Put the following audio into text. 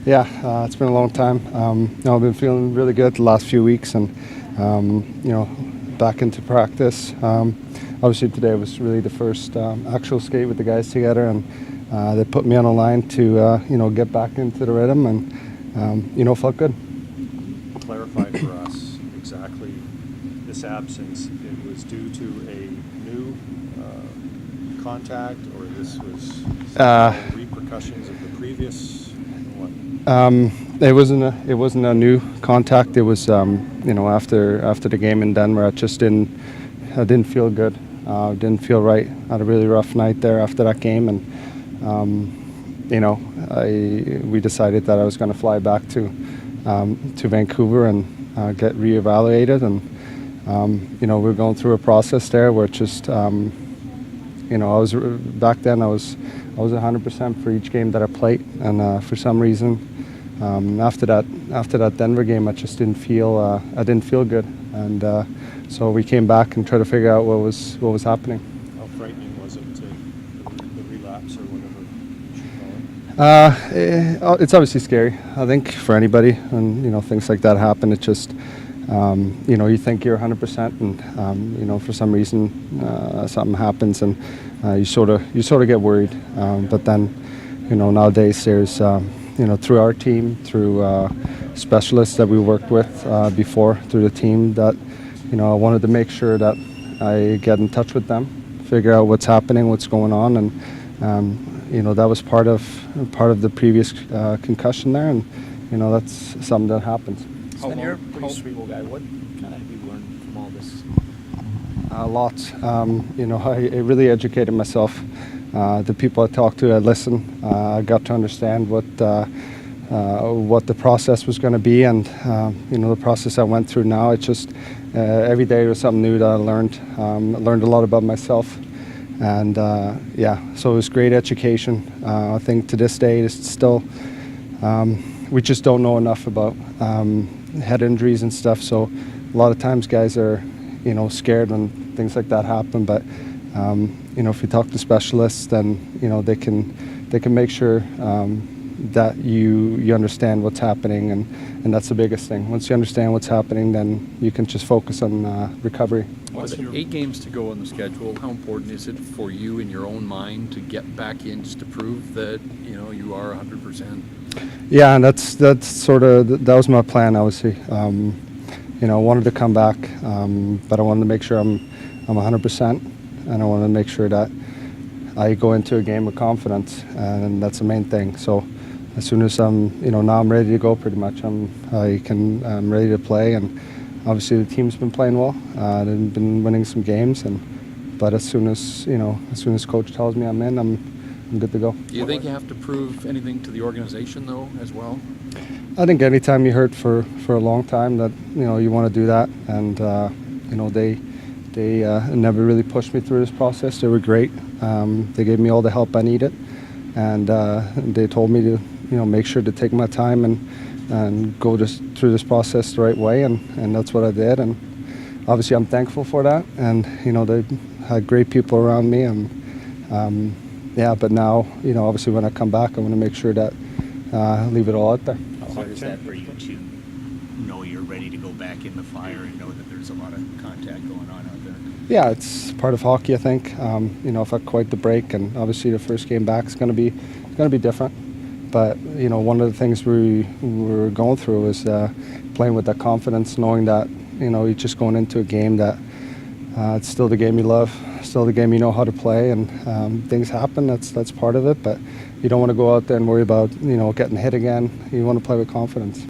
It's been a long time. I've been feeling really good the last few weeks, and back into practice. Obviously, today was really the first actual skate with the guys together, and they put me on a line to get back into the rhythm, and felt good. Clarify for us exactly this absence. It was due to a new contact, or this was repercussions of the previous? It wasn't a new contact. It was after the game in Denver. I didn't feel good. Didn't feel right. I had a really rough night there after that game, and we decided that I was going to fly back to Vancouver and get reevaluated, and we were going through a process there where just I was back then I was 100% for each game that I played, and for some reason after that Denver game I just didn't feel good, and so we came back and tried to figure out what was happening. How frightening was it, the relapse or whatever you should call it? It's obviously scary, I think, for anybody, and things like that happen. It just you think you're 100%, and for some reason something happens, and you sort of get worried. But then nowadays there's through our team, through specialists that we worked with before, through the team, that I wanted to make sure that I get in touch with them, figure out what's happening, what's going on, and that was part of the previous concussion there, and that's something that happens. Sven, you're a pretty cerebral guy. What kind of have you learned from all this? Lots. I really educated myself. The people I talked to, I listened. I got to understand what the process was going to be, and the process I went through now. It's just every day was something new that I learned. I learned a lot about myself, and so it was great education. I think to this day it's still we just don't know enough about head injuries and stuff. So a lot of times guys are scared when things like that happen, but if you talk to specialists, then they can make sure that you understand what's happening, and that's the biggest thing. Once you understand what's happening, then you can just focus on recovery. With 8 games to go on the schedule, how important is it for you in your own mind to get back in just to prove that you are 100%? Yeah, and that's sort of that was my plan. Obviously, I wanted to come back, but I wanted to make sure I'm 100%, and I wanted to make sure that I go into a game with confidence, and that's the main thing. So as soon as now I'm ready to go. Pretty much, I'm ready to play, and obviously the team's been playing well. They've been winning some games, but as soon as coach tells me I'm in, I'm good to go. Do you think you have to prove anything to the organization though as well? I think anytime you hurt for a long time, that you want to do that, and they never really pushed me through this process. They were great. They gave me all the help I needed, and they told me to make sure to take my time and go through this process the right way, and that's what I did. And obviously I'm thankful for that, and they had great people around me, and but now obviously when I come back, I want to make sure that I leave it all out there. How hard is that for you to know you're ready to go back in the fire and know that there's a lot of contact going on out there? Yeah, it's part of hockey, I think. If I quite the break, and obviously the first game back is going to be different. But one of the things we were going through was playing with that confidence, knowing that you're just going into a game that it's still the game you love, still the game you know how to play, and things happen. That's part of it. But you don't want to go out there and worry about getting hit again. You want to play with confidence.